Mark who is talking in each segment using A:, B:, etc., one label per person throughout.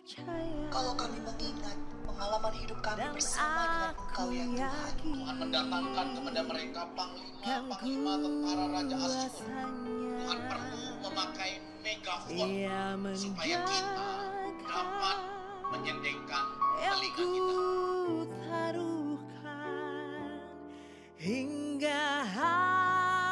A: Kalau kami mengingat pengalaman hidup kami bersama dengan Engkau ya Tuhan.
B: Tuhan mendatangkan kepada mereka panglima tentara Raja Asyur. Tuhan perlu memakai megafon supaya kita dapat menyendengkan telinga kita.
C: Hingga harinya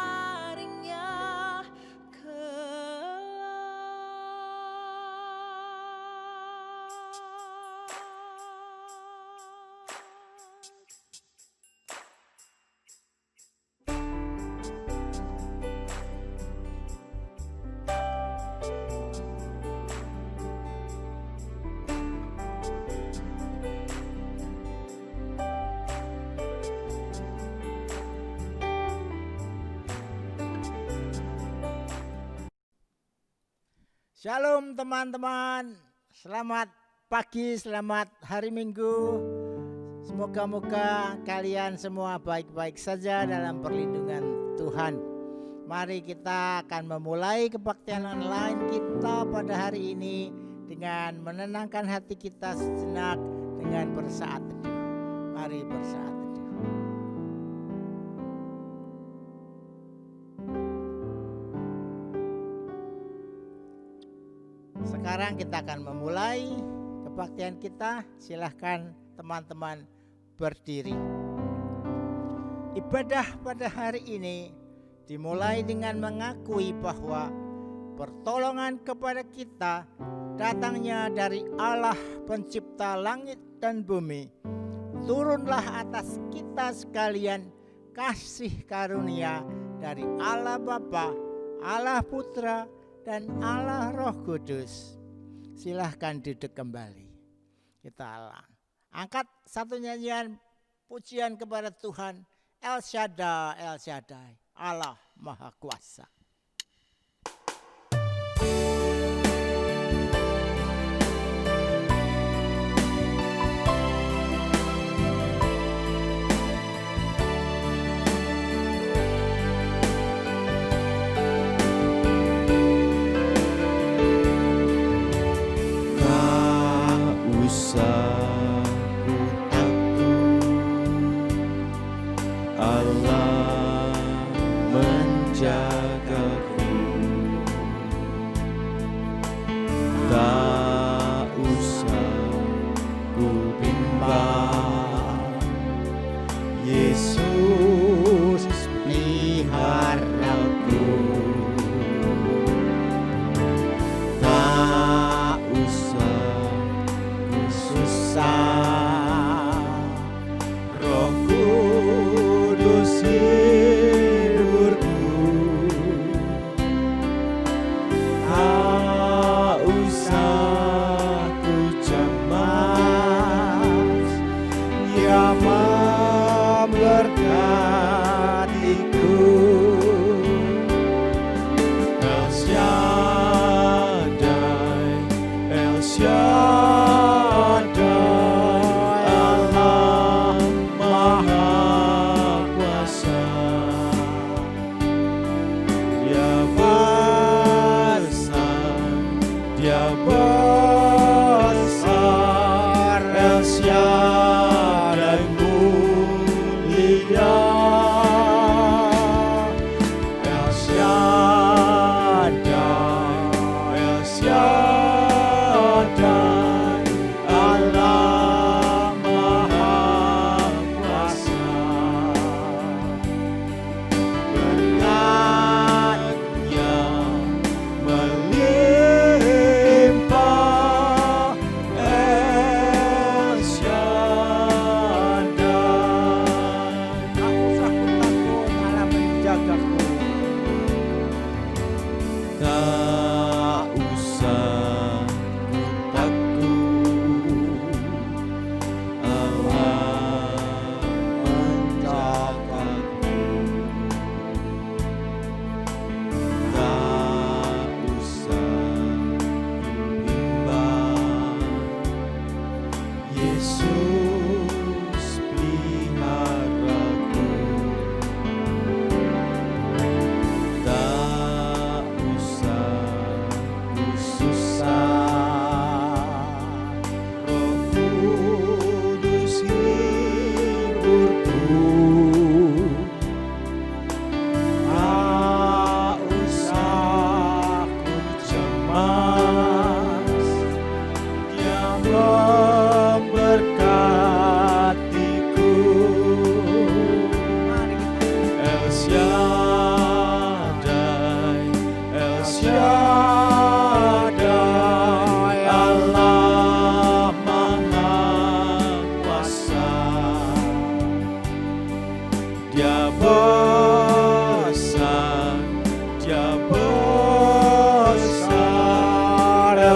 D: Shalom teman-teman, selamat pagi, selamat hari Minggu. Semoga-moga kalian semua baik-baik saja dalam perlindungan Tuhan. Mari kita akan memulai kebaktian online kita pada hari ini dengan menenangkan hati kita sejenak dengan bersaat teduh. Mari bersaat teduh. Sekarang kita akan memulai kebaktian kita. Silahkan teman-teman berdiri. Ibadah pada hari ini dimulai dengan mengakui bahwa pertolongan kepada kita datangnya dari Allah pencipta langit dan bumi. Turunlah atas kita sekalian kasih karunia dari Allah Bapa, Allah Putra, dan Allah Roh Kudus. Silahkan duduk kembali. Kita angkat satu nyanyian pujian kepada Tuhan. El Shaddai, El Shaddai, Allah Maha Kuasa.
E: Melimpah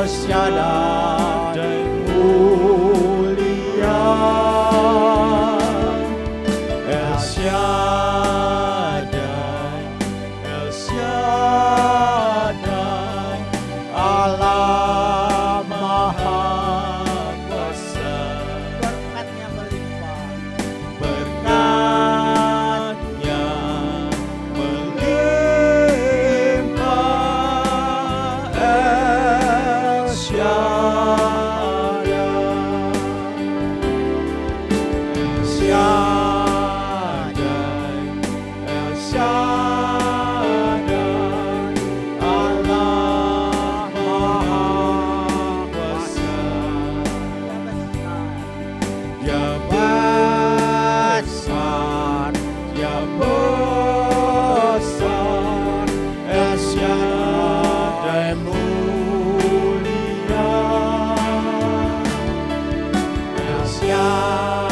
D: El Shaddai mulia, El Shaddai, El Shaddai, Allah Maha Kuasa. Berkatnya melimpah, berkatnya melimpah. El Shaddai, El Shaddai, El Shaddai, Allah Maha Kuasa. Dia besar, Dia besar, El Shaddai mulia, El Shaddai,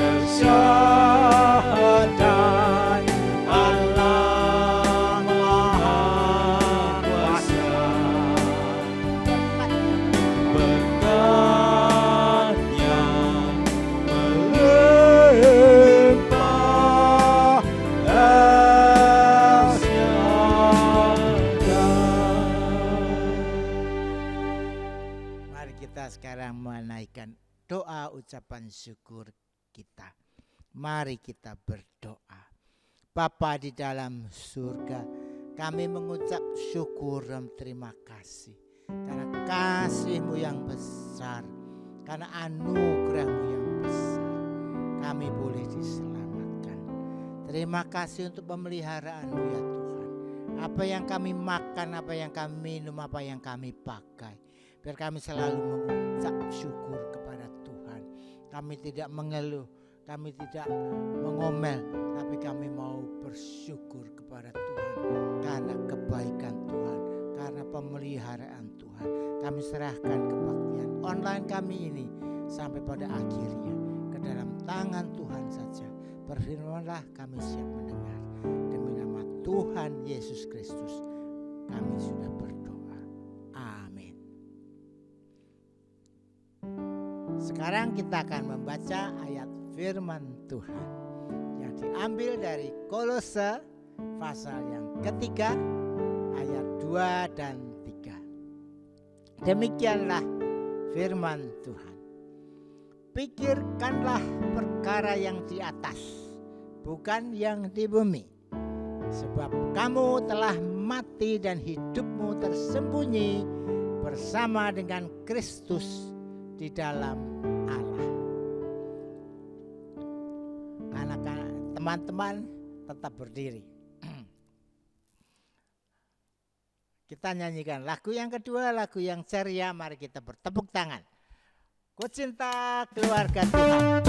D: El Shaddai, Allah Maha Kuasa. Berkatnya melimpah, El Shaddai. Mari kita sekarang menaikkan doa ucapan syukur kita. Mari kita berdoa. Bapa di dalam surga, kami mengucap syukur dan terima kasih karena kasih-Mu yang besar, karena anugerah-Mu yang besar, kami boleh diselamatkan. Terima kasih untuk pemeliharaan-Mu ya Tuhan. Apa yang kami makan, apa yang kami minum, apa yang kami pakai, biar kami selalu mengucap syukur kepada Tuhan. Kami tidak mengeluh, kami tidak mengomel, tapi kami mau bersyukur kepada Tuhan karena kebaikan Tuhan, karena pemeliharaan Tuhan. Kami serahkan kebaktian online kami ini sampai pada akhirnya ke dalam tangan Tuhan saja. Berfirmanlah, kami siap mendengar. Demi nama Tuhan Yesus Kristus kami sudah berdoa. Amin. Sekarang kita akan membaca ayat firman Tuhan yang diambil dari Kolose pasal yang ketiga ayat 2 dan 3. Demikianlah firman Tuhan. Pikirkanlah perkara yang di atas, bukan yang di bumi. Sebab kamu telah mati dan hidupmu tersembunyi bersama dengan Kristus di dalam Allah. Anak-anak, teman-teman tetap berdiri. Kita nyanyikan lagu yang kedua, lagu yang ceria. Mari kita bertepuk tangan. Ku cinta keluarga Tuhan.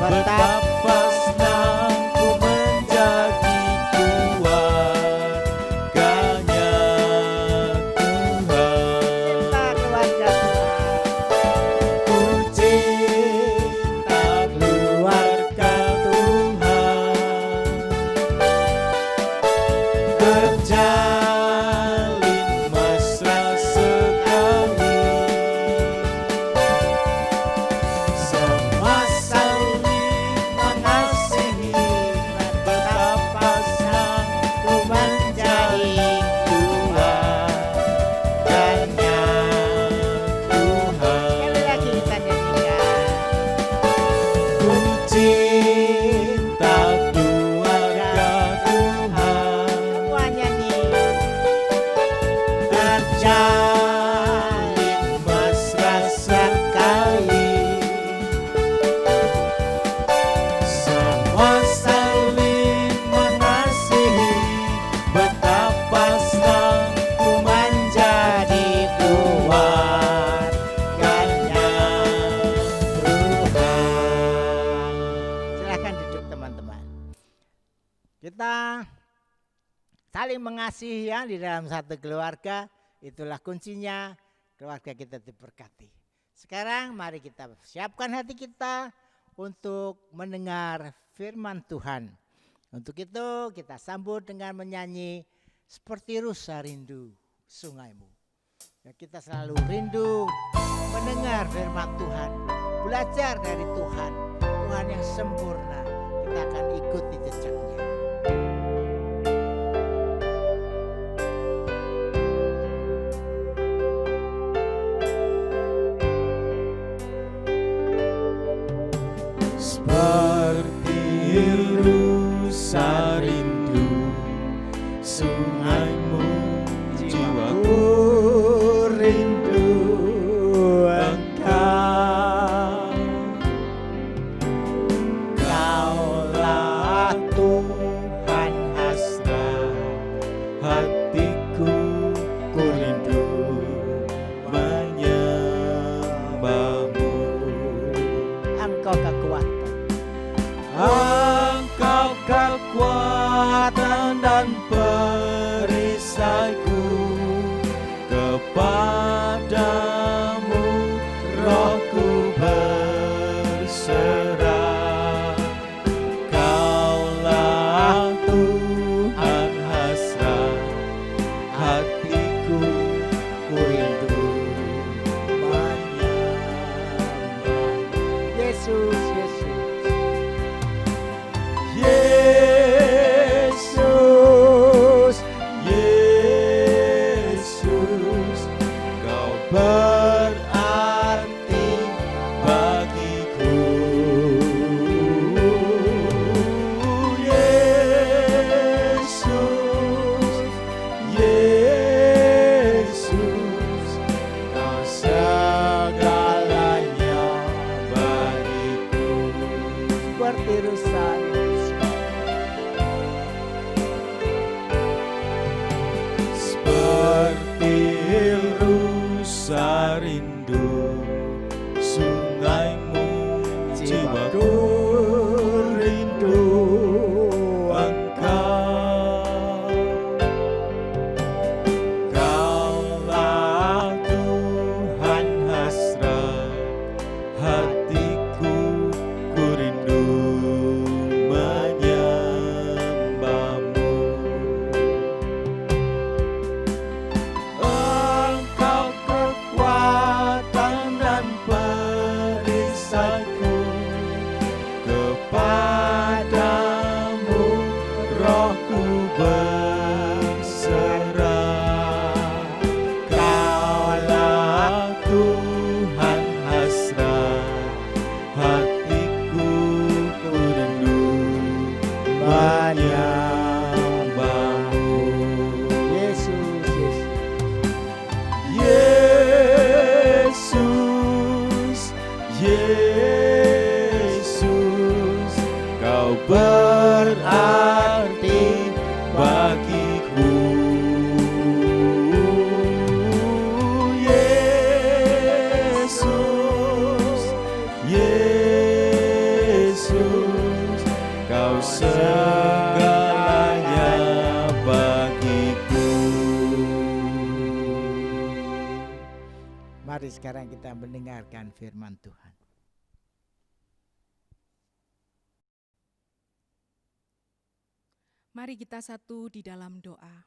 D: Betapa senangku menjadi keluarganya Tuhan. Ku cinta keluarga Tuhan. Kita saling mengasihi ya di dalam satu keluarga, itulah kuncinya keluarga kita diberkati. Sekarang mari kita siapkan hati kita untuk mendengar firman Tuhan. Untuk itu kita sambut dengan menyanyi Seperti Rusa Rindu Sungaimu. Ya, kita selalu rindu mendengar firman Tuhan, belajar dari Tuhan, Tuhan yang sempurna. Kita akan ikuti jejaknya.
C: Seperti rusa rindu sungaimu, jiwaku rindu Engkau. Kaulah Tuhan hasrat hatiku, ku rindu menyembahmu.
D: Engkau kekuatan,
C: Engkau kekuatan dan perisaiku, kepadamu rohku berserah. Kaulah Tuhan hasrat hatiku, ku rindu menyembahmu.
D: Yesus, Yesus.
C: Yesus, Yesus, Kau berarti bagiku. Yesus, Yesus, Kau segalanya bagiku.
D: Seperti rusa rindu
C: Seperti rusa rindu sungaimu, jiwaku rindu Engkau. Kaulah Tuhan hasrat hatiku, ku rindu menyembahmu. Engkau kekuatan dan perisaiku, kepadamu rohku berserah. Kaulah Tuhan hasrat hatiku, ku rindu menyembahmu.
D: Yesus, Yesus.
C: Yesus, Yesus, Kau berarti bagiku. Yesus, Yesus, Kau segalanya bagiku.
D: Mari sekarang kita mendengarkan firman Tuhan.
E: Mari kita satu di dalam doa.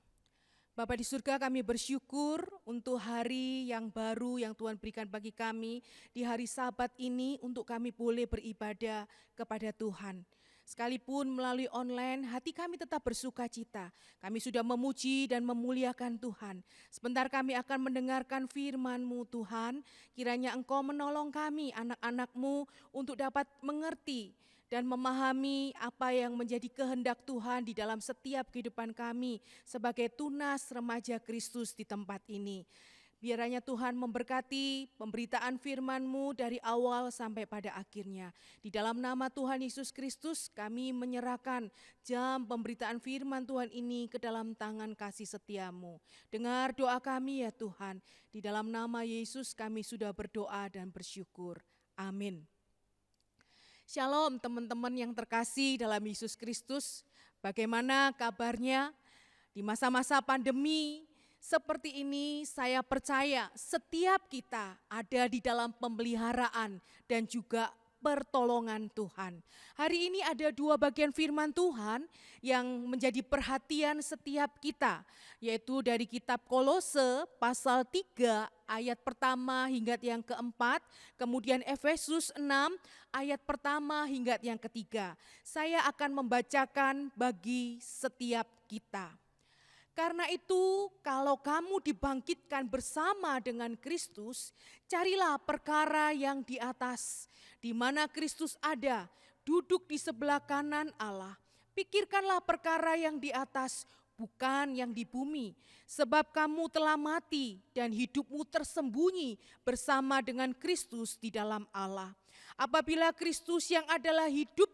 E: Bapa di surga, kami bersyukur untuk hari yang baru yang Tuhan berikan bagi kami di hari Sabat ini untuk kami boleh beribadah kepada Tuhan. Sekalipun melalui online, hati kami tetap bersuka cita. Kami sudah memuji dan memuliakan Tuhan. Sebentar kami akan mendengarkan firman-Mu Tuhan. Kiranya Engkau menolong kami, anak-anak-Mu, untuk dapat mengerti dan memahami apa yang menjadi kehendak Tuhan di dalam setiap kehidupan kami sebagai tunas remaja Kristus di tempat ini. Biarnya Tuhan memberkati pemberitaan firman-Mu dari awal sampai pada akhirnya. Di dalam nama Tuhan Yesus Kristus kami menyerahkan jam pemberitaan firman Tuhan ini ke dalam tangan kasih setia-Mu. Dengar doa kami ya Tuhan. Di dalam nama Yesus kami sudah berdoa dan bersyukur. Amin. Shalom teman-teman yang terkasih dalam Yesus Kristus. Bagaimana kabarnya di masa-masa pandemi seperti ini? Saya percaya setiap kita ada di dalam pemeliharaan dan juga pertolongan Tuhan. Hari ini ada 2 bagian firman Tuhan yang menjadi perhatian setiap kita, yaitu dari kitab Kolose pasal 3 ayat pertama hingga yang keempat, kemudian Efesus 6 ayat pertama hingga yang ketiga. Saya akan membacakan bagi setiap kita. Karena itu, kalau kamu dibangkitkan bersama dengan Kristus, carilah perkara yang di atas, di mana Kristus ada, duduk di sebelah kanan Allah. Pikirkanlah perkara yang di atas, bukan yang di bumi. Sebab kamu telah mati dan hidupmu tersembunyi bersama dengan Kristus di dalam Allah. Apabila Kristus yang adalah hidup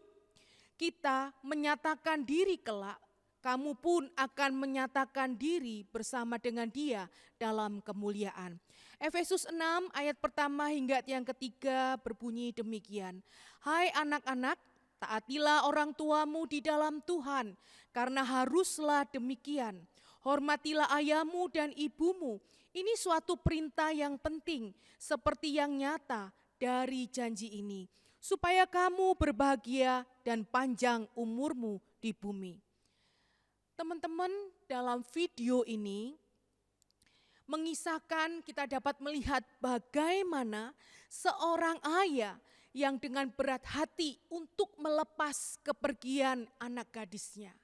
E: kita menyatakan diri kelak, kamu pun akan menyatakan diri bersama dengan Dia dalam kemuliaan. Efesus 6 ayat pertama hingga yang ketiga berbunyi demikian. Hai anak-anak, taatilah orang tuamu di dalam Tuhan, karena haruslah demikian. Hormatilah ayahmu dan ibumu. Ini suatu perintah yang penting, seperti yang nyata dari janji ini, supaya kamu berbahagia dan panjang umurmu di bumi. Teman-teman, dalam video ini mengisahkan, kita dapat melihat bagaimana seorang ayah yang dengan berat hati untuk melepas kepergian anak gadisnya.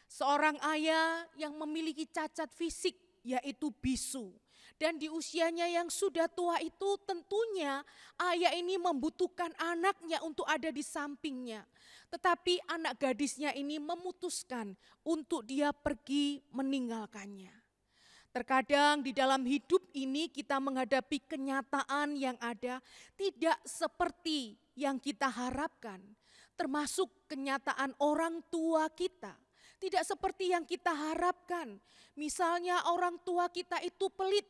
E: Seorang ayah yang memiliki cacat fisik, yaitu bisu. Dan di usianya yang sudah tua itu tentunya ayah ini membutuhkan anaknya untuk ada di sampingnya. Tetapi anak gadisnya ini memutuskan untuk dia pergi meninggalkannya. Terkadang di dalam hidup ini kita menghadapi kenyataan yang ada tidak seperti yang kita harapkan. Termasuk kenyataan orang tua kita. Tidak seperti yang kita harapkan. Misalnya orang tua kita itu pelit.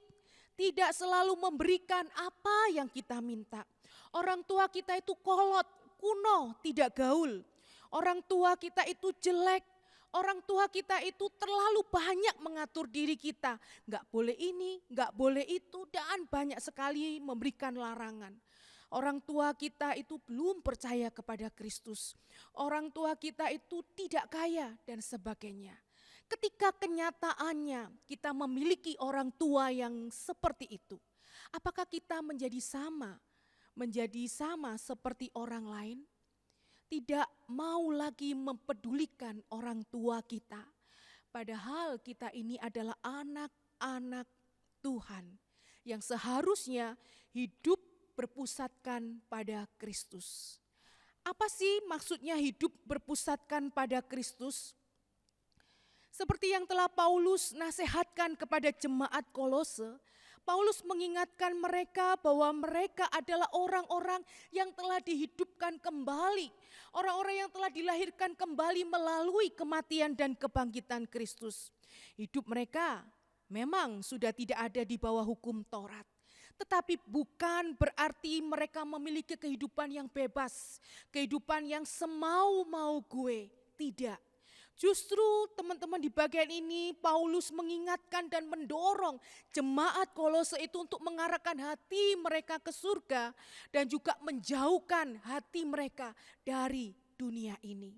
E: Tidak selalu memberikan apa yang kita minta. Orang tua kita itu kolot, kuno, tidak gaul. Orang tua kita itu jelek. Orang tua kita itu terlalu banyak mengatur diri kita. Enggak boleh ini, enggak boleh itu, dan banyak sekali memberikan larangan. Orang tua kita itu belum percaya kepada Kristus. Orang tua kita itu tidak kaya dan sebagainya. Ketika kenyataannya kita memiliki orang tua yang seperti itu, apakah kita menjadi sama seperti orang lain? Tidak mau lagi mempedulikan orang tua kita. Padahal kita ini adalah anak-anak Tuhan yang seharusnya hidup berpusatkan pada Kristus. Apa sih maksudnya hidup berpusatkan pada Kristus? Seperti yang telah Paulus nasihatkan kepada jemaat Kolose, Paulus mengingatkan mereka bahwa mereka adalah orang-orang yang telah dihidupkan kembali. Orang-orang yang telah dilahirkan kembali melalui kematian dan kebangkitan Kristus. Hidup mereka memang sudah tidak ada di bawah hukum Taurat. Tetapi bukan berarti mereka memiliki kehidupan yang bebas. Kehidupan yang semau-mau gue, tidak. Justru teman-teman di bagian ini Paulus mengingatkan dan mendorong jemaat Kolose itu untuk mengarahkan hati mereka ke surga dan juga menjauhkan hati mereka dari dunia ini.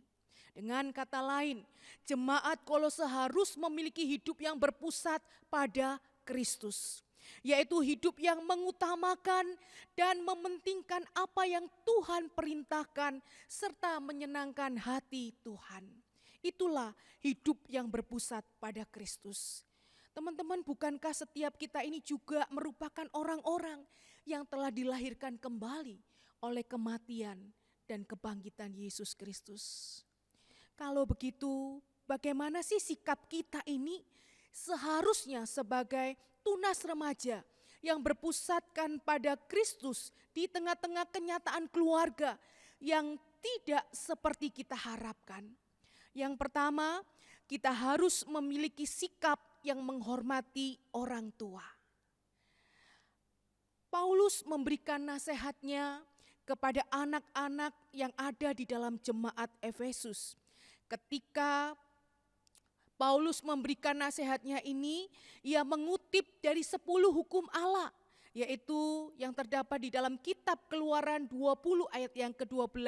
E: Dengan kata lain, jemaat Kolose harus memiliki hidup yang berpusat pada Kristus, yaitu hidup yang mengutamakan dan mementingkan apa yang Tuhan perintahkan serta menyenangkan hati Tuhan. Itulah hidup yang berpusat pada Kristus. Teman-teman, bukankah setiap kita ini juga merupakan orang-orang yang telah dilahirkan kembali oleh kematian dan kebangkitan Yesus Kristus? Kalau begitu, bagaimana sih sikap kita ini seharusnya sebagai tunas remaja yang berpusatkan pada Kristus di tengah-tengah kenyataan keluarga yang tidak seperti kita harapkan? Yang pertama, kita harus memiliki sikap yang menghormati orang tua. Paulus memberikan nasihatnya kepada anak-anak yang ada di dalam jemaat Efesus. Ketika Paulus memberikan nasihatnya ini, ia mengutip dari 10 hukum Allah, yaitu yang terdapat di dalam kitab Keluaran 20 ayat yang ke-12,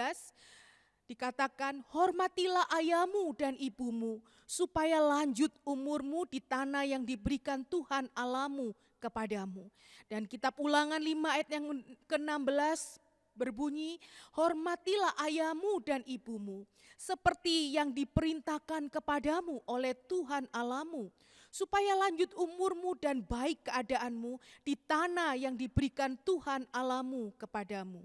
E: dikatakan, hormatilah ayahmu dan ibumu, supaya lanjut umurmu di tanah yang diberikan Tuhan Allahmu kepadamu. Dan kitab Ulangan 5 ayat yang ke-16 berbunyi, hormatilah ayahmu dan ibumu, seperti yang diperintahkan kepadamu oleh Tuhan Allahmu, supaya lanjut umurmu dan baik keadaanmu di tanah yang diberikan Tuhan Allahmu kepadamu.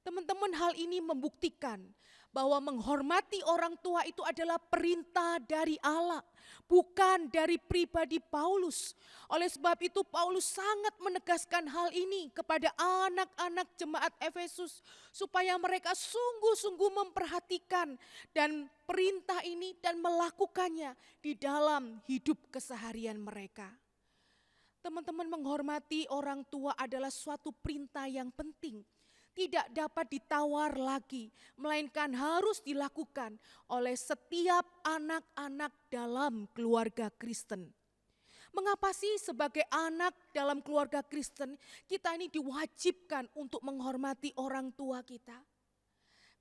E: Teman-teman, hal ini membuktikan bahwa menghormati orang tua itu adalah perintah dari Allah, bukan dari pribadi Paulus. Oleh sebab itu Paulus sangat menegaskan hal ini kepada anak-anak jemaat Efesus, supaya mereka sungguh-sungguh memperhatikan dan perintah ini dan melakukannya di dalam hidup keseharian mereka. Teman-teman, menghormati orang tua adalah suatu perintah yang penting. Tidak dapat ditawar lagi, melainkan harus dilakukan oleh setiap anak-anak dalam keluarga Kristen. Mengapa sih sebagai anak dalam keluarga Kristen kita ini diwajibkan untuk menghormati orang tua kita?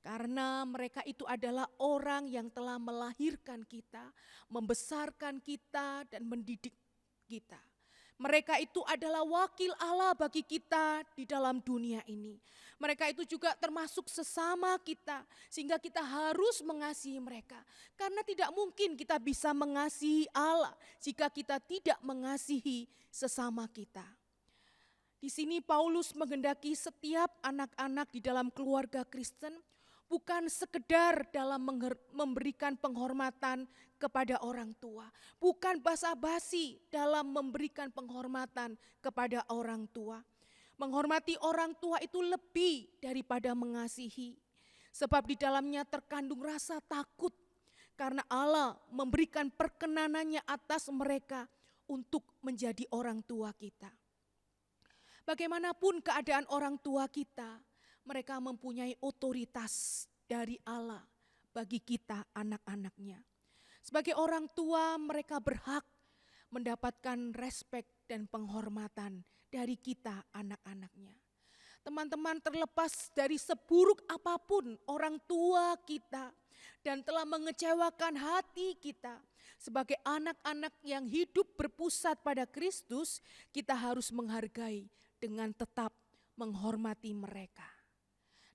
E: Karena mereka itu adalah orang yang telah melahirkan kita, membesarkan kita dan mendidik kita. Mereka itu adalah wakil Allah bagi kita di dalam dunia ini. Mereka itu juga termasuk sesama kita, sehingga kita harus mengasihi mereka. Karena tidak mungkin kita bisa mengasihi Allah jika kita tidak mengasihi sesama kita. Di sini Paulus menghendaki setiap anak-anak di dalam keluarga Kristen bukan sekedar dalam memberikan penghormatan kepada orang tua, bukan basa-basi dalam memberikan penghormatan kepada orang tua. Menghormati orang tua itu lebih daripada mengasihi, sebab di dalamnya terkandung rasa takut, karena Allah memberikan perkenanannya atas mereka untuk menjadi orang tua kita. Bagaimanapun keadaan orang tua kita, mereka mempunyai otoritas dari Allah bagi kita anak-anaknya. Sebagai orang tua, mereka berhak mendapatkan respek dan penghormatan dari kita anak-anaknya. Teman-teman, terlepas dari seburuk apapun orang tua kita dan telah mengecewakan hati kita, sebagai anak-anak yang hidup berpusat pada Kristus, kita harus menghargai dengan tetap menghormati mereka.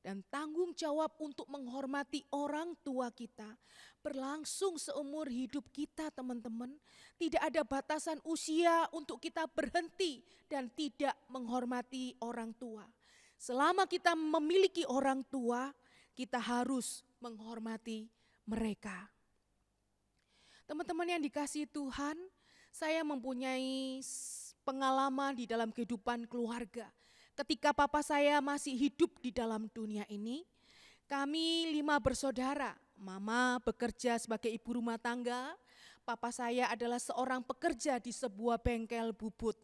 E: Dan tanggung jawab untuk menghormati orang tua kita berlangsung seumur hidup kita, teman-teman. Tidak ada batasan usia untuk kita berhenti dan tidak menghormati orang tua. Selama kita memiliki orang tua, kita harus menghormati mereka. Teman-teman yang dikasihi Tuhan, saya mempunyai pengalaman di dalam kehidupan keluarga. Ketika papa saya masih hidup di dalam dunia ini, kami 5 bersaudara. Mama bekerja sebagai ibu rumah tangga, papa saya adalah seorang pekerja di sebuah bengkel bubut.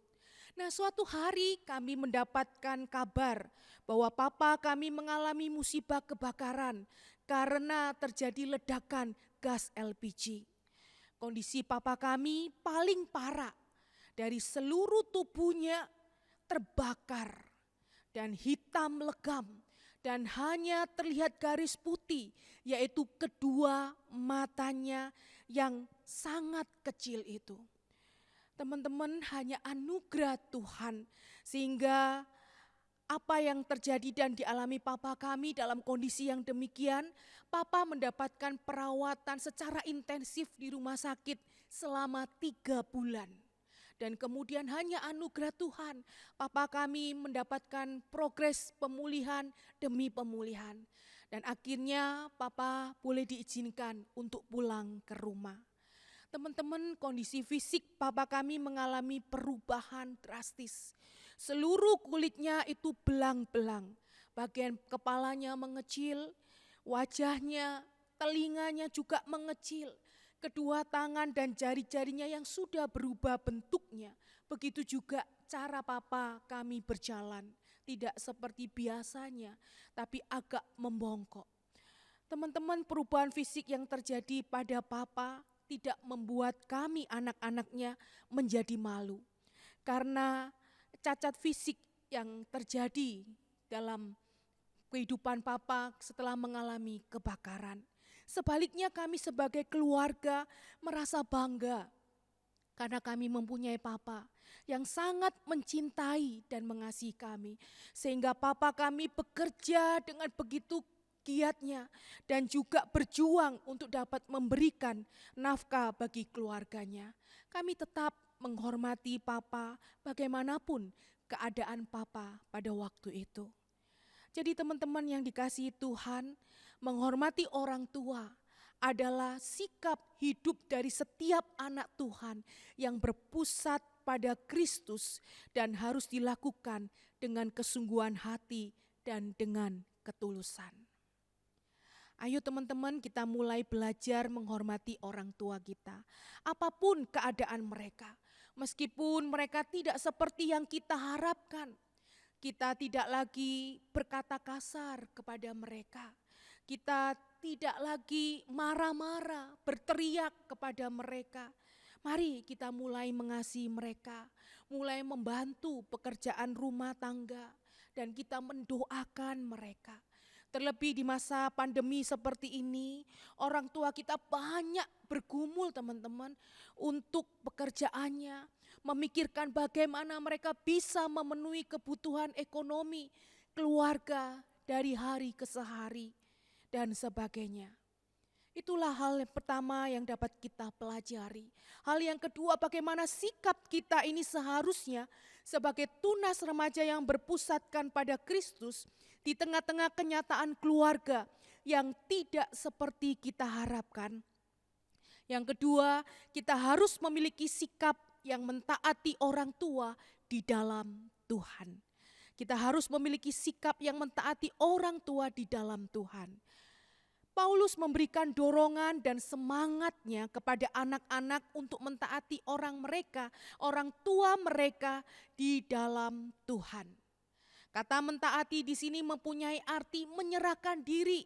E: Nah, suatu hari kami mendapatkan kabar bahwa papa kami mengalami musibah kebakaran karena terjadi ledakan gas LPG. Kondisi papa kami paling parah, dari seluruh tubuhnya terbakar dan hitam legam, dan hanya terlihat garis putih, yaitu kedua matanya yang sangat kecil itu. Teman-teman, hanya anugerah Tuhan sehingga apa yang terjadi dan dialami papa kami dalam kondisi yang demikian, papa mendapatkan perawatan secara intensif di rumah sakit selama 3 bulan. Dan kemudian hanya anugerah Tuhan, papa kami mendapatkan progres pemulihan demi pemulihan. Dan akhirnya papa boleh diizinkan untuk pulang ke rumah. Teman-teman, kondisi fisik papa kami mengalami perubahan drastis. Seluruh kulitnya itu belang-belang, bagian kepalanya mengecil, wajahnya, telinganya juga mengecil. Kedua tangan dan jari-jarinya yang sudah berubah bentuknya. Begitu juga cara papa kami berjalan. Tidak seperti biasanya, tapi agak membongkok. Teman-teman, perubahan fisik yang terjadi pada papa tidak membuat kami anak-anaknya menjadi malu. Karena cacat fisik yang terjadi dalam kehidupan Papa setelah mengalami kebakaran. Sebaliknya kami sebagai keluarga merasa bangga karena kami mempunyai Papa yang sangat mencintai dan mengasihi kami. Sehingga Papa kami bekerja dengan begitu giatnya dan juga berjuang untuk dapat memberikan nafkah bagi keluarganya. Kami tetap menghormati Papa bagaimanapun keadaan Papa pada waktu itu. Jadi teman-teman yang dikasihi Tuhan, menghormati orang tua adalah sikap hidup dari setiap anak Tuhan yang berpusat pada Kristus dan harus dilakukan dengan kesungguhan hati dan dengan ketulusan. Ayo teman-teman, kita mulai belajar menghormati orang tua kita. Apapun keadaan mereka, meskipun mereka tidak seperti yang kita harapkan, kita tidak lagi berkata kasar kepada mereka. Kita tidak lagi marah-marah, berteriak kepada mereka. Mari kita mulai mengasihi mereka, mulai membantu pekerjaan rumah tangga, dan kita mendoakan mereka. Terlebih di masa pandemi seperti ini, orang tua kita banyak bergumul teman-teman untuk pekerjaannya, memikirkan bagaimana mereka bisa memenuhi kebutuhan ekonomi keluarga dari hari ke hari dan sebagainya. Itulah hal yang pertama yang dapat kita pelajari. Hal yang kedua, bagaimana sikap kita ini seharusnya sebagai tunas remaja yang berpusatkan pada Kristus di tengah-tengah kenyataan keluarga yang tidak seperti kita harapkan. Yang kedua, kita harus memiliki sikap yang mentaati orang tua di dalam Tuhan. Kita harus memiliki sikap yang mentaati orang tua di dalam Tuhan. Paulus memberikan dorongan dan semangatnya kepada anak-anak untuk mentaati orang tua mereka di dalam Tuhan. Kata mentaati di sini mempunyai arti menyerahkan diri,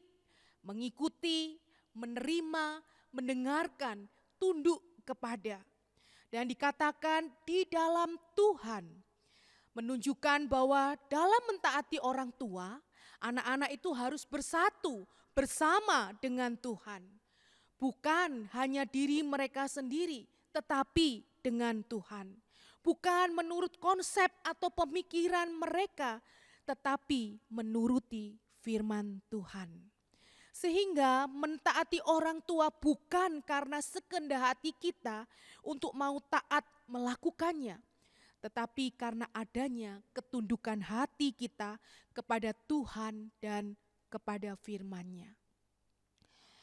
E: mengikuti, menerima, mendengarkan, tunduk kepada. Dan dikatakan di dalam Tuhan, menunjukkan bahwa dalam mentaati orang tua, anak-anak itu harus bersatu bersama dengan Tuhan. Bukan hanya diri mereka sendiri, tetapi dengan Tuhan. Bukan menurut konsep atau pemikiran mereka, tetapi menuruti firman Tuhan. Sehingga mentaati orang tua bukan karena sekehendak hati kita untuk mau taat melakukannya, tetapi karena adanya ketundukan hati kita kepada Tuhan dan kepada firman-Nya.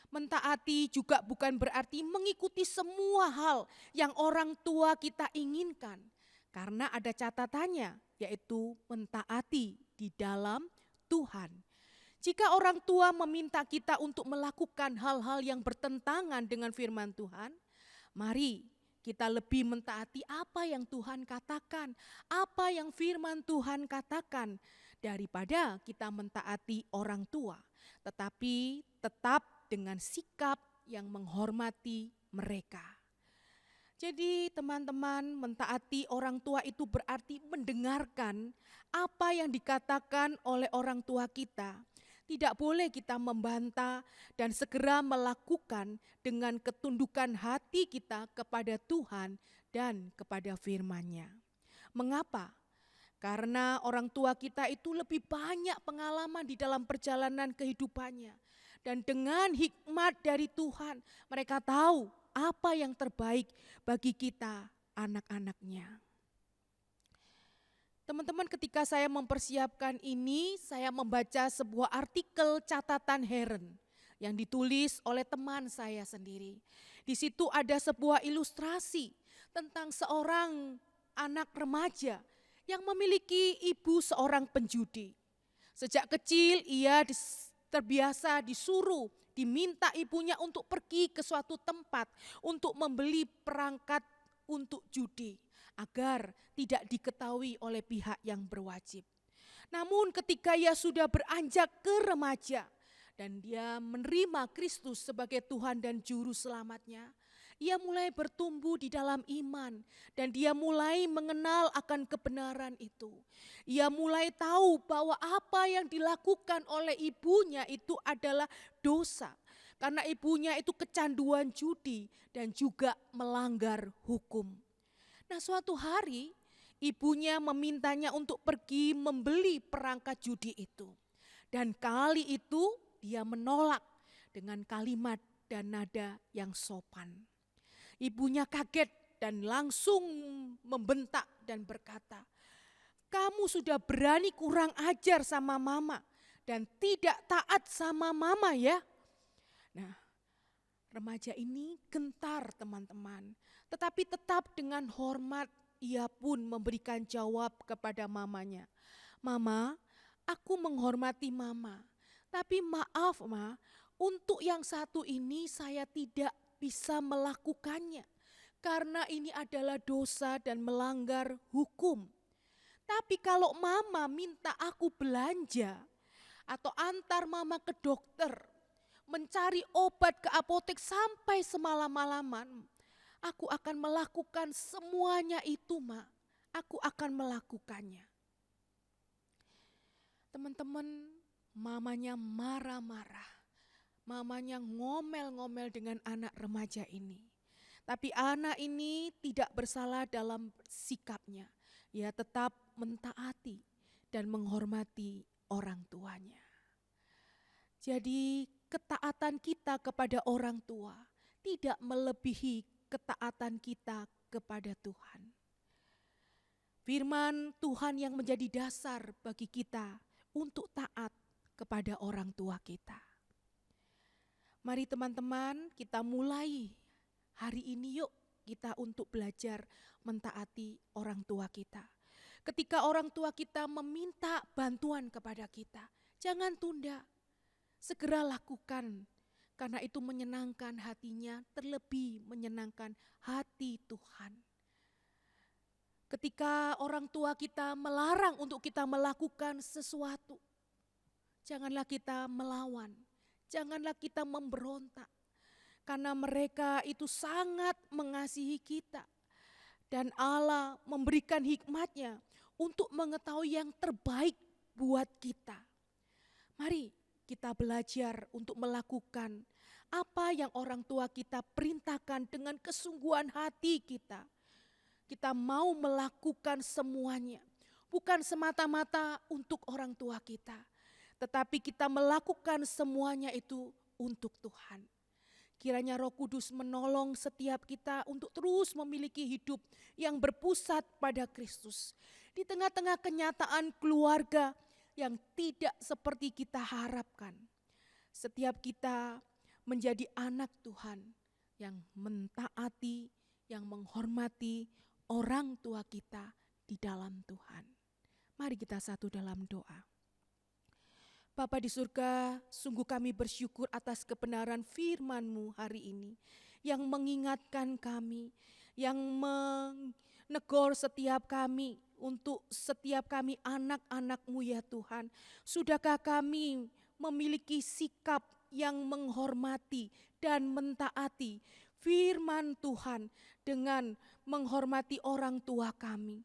E: Mentaati juga bukan berarti mengikuti semua hal yang orang tua kita inginkan, karena ada catatannya, yaitu mentaati di dalam Tuhan. Jika orang tua meminta kita untuk melakukan hal-hal yang bertentangan dengan firman Tuhan, mari kita lebih mentaati apa yang Tuhan katakan, apa yang firman Tuhan katakan, daripada kita mentaati orang tua, tetapi tetap dengan sikap yang menghormati mereka. Jadi teman-teman, mentaati orang tua itu berarti mendengarkan apa yang dikatakan oleh orang tua kita. Tidak boleh kita membantah dan segera melakukan dengan ketundukan hati kita kepada Tuhan dan kepada firman-Nya. Mengapa? Karena orang tua kita itu lebih banyak pengalaman di dalam perjalanan kehidupannya. Dan dengan hikmat dari Tuhan, mereka tahu apa yang terbaik bagi kita anak-anaknya. Teman-teman, ketika saya mempersiapkan ini, saya membaca sebuah artikel catatan Heron yang ditulis oleh teman saya sendiri. Di situ ada sebuah ilustrasi tentang seorang anak remaja yang memiliki ibu seorang penjudi. Sejak kecil ia terbiasa disuruh, diminta ibunya untuk pergi ke suatu tempat untuk membeli perangkat untuk judi agar tidak diketahui oleh pihak yang berwajib. Namun ketika ia sudah beranjak ke remaja dan dia menerima Kristus sebagai Tuhan dan Juru Selamatnya, ia mulai bertumbuh di dalam iman dan dia mulai mengenal akan kebenaran itu. Ia mulai tahu bahwa apa yang dilakukan oleh ibunya itu adalah dosa. Karena ibunya itu kecanduan judi dan juga melanggar hukum. Nah, suatu hari ibunya memintanya untuk pergi membeli perangkat judi itu. Dan kali itu dia menolak dengan kalimat dan nada yang sopan. Ibunya kaget dan langsung membentak dan berkata, "Kamu sudah berani kurang ajar sama mama dan tidak taat sama mama ya." Nah, remaja ini gentar teman-teman, tetapi tetap dengan hormat ia pun memberikan jawab kepada mamanya, "Mama, aku menghormati mama, tapi maaf ma, untuk yang satu ini saya tidak bisa melakukannya karena ini adalah dosa dan melanggar hukum. Tapi kalau mama minta aku belanja atau antar mama ke dokter, mencari obat ke apotek sampai semalam-malaman, aku akan melakukan semuanya itu, Ma. Aku akan melakukannya." Teman-teman, mamanya marah-marah. Mamanya ngomel-ngomel dengan anak remaja ini. Tapi anak ini tidak bersalah dalam sikapnya. Ia tetap mentaati dan menghormati orang tuanya. Jadi ketaatan kita kepada orang tua tidak melebihi ketaatan kita kepada Tuhan. Firman Tuhan yang menjadi dasar bagi kita untuk taat kepada orang tua kita. Mari teman-teman, kita mulai hari ini yuk kita untuk belajar mentaati orang tua kita. Ketika orang tua kita meminta bantuan kepada kita, jangan tunda, segera lakukan. Karena itu menyenangkan hatinya, terlebih menyenangkan hati Tuhan. Ketika orang tua kita melarang untuk kita melakukan sesuatu, janganlah kita melawan. Janganlah kita memberontak, karena mereka itu sangat mengasihi kita. Dan Allah memberikan hikmat-Nya untuk mengetahui yang terbaik buat kita. Mari kita belajar untuk melakukan apa yang orang tua kita perintahkan dengan kesungguhan hati kita. Kita mau melakukan semuanya, bukan semata-mata untuk orang tua kita, tetapi kita melakukan semuanya itu untuk Tuhan. Kiranya Roh Kudus menolong setiap kita untuk terus memiliki hidup yang berpusat pada Kristus. Di tengah-tengah kenyataan keluarga yang tidak seperti kita harapkan. Setiap kita menjadi anak Tuhan yang mentaati, yang menghormati orang tua kita di dalam Tuhan. Mari kita satu dalam doa. Bapa di surga, sungguh kami bersyukur atas kebenaran firman-Mu hari ini yang mengingatkan kami, yang menegur setiap kami untuk setiap kami anak-anak-Mu ya Tuhan. Sudahkah kami memiliki sikap yang menghormati dan mentaati firman Tuhan dengan menghormati orang tua kami?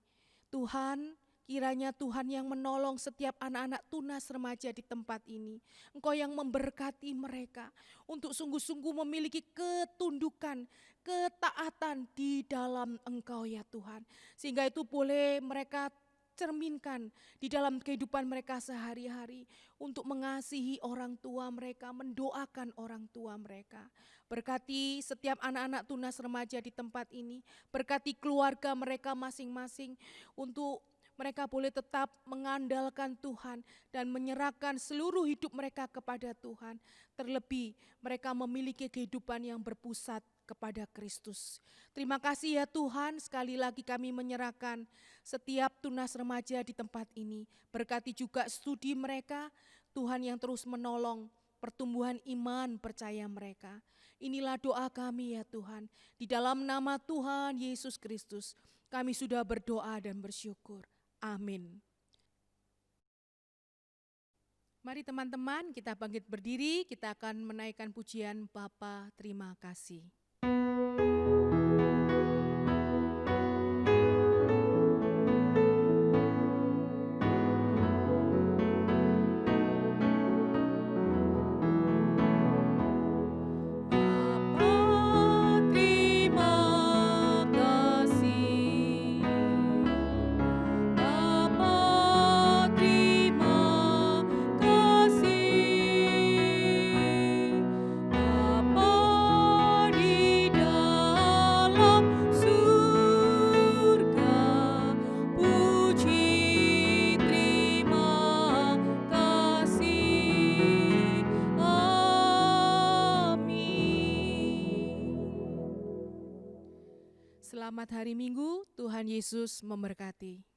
E: Tuhan, kiranya Tuhan yang menolong setiap anak-anak tunas remaja di tempat ini. Engkau yang memberkati mereka untuk sungguh-sungguh memiliki ketundukan, ketaatan di dalam Engkau ya Tuhan. Sehingga itu boleh mereka cerminkan di dalam kehidupan mereka sehari-hari untuk mengasihi orang tua mereka, mendoakan orang tua mereka. Berkati setiap anak-anak tunas remaja di tempat ini, berkati keluarga mereka masing-masing untuk mereka boleh tetap mengandalkan Tuhan dan menyerahkan seluruh hidup mereka kepada Tuhan. Terlebih mereka memiliki kehidupan yang berpusat kepada Kristus. Terima kasih ya Tuhan, sekali lagi kami menyerahkan setiap tunas remaja di tempat ini. Berkati juga studi mereka, Tuhan yang terus menolong pertumbuhan iman percaya mereka. Inilah doa kami ya Tuhan, di dalam nama Tuhan Yesus Kristus kami sudah berdoa dan bersyukur. Amin. Mari teman-teman kita bangkit berdiri, kita akan menaikkan pujian Bapa terima kasih. Selamat hari Minggu, Tuhan Yesus memberkati.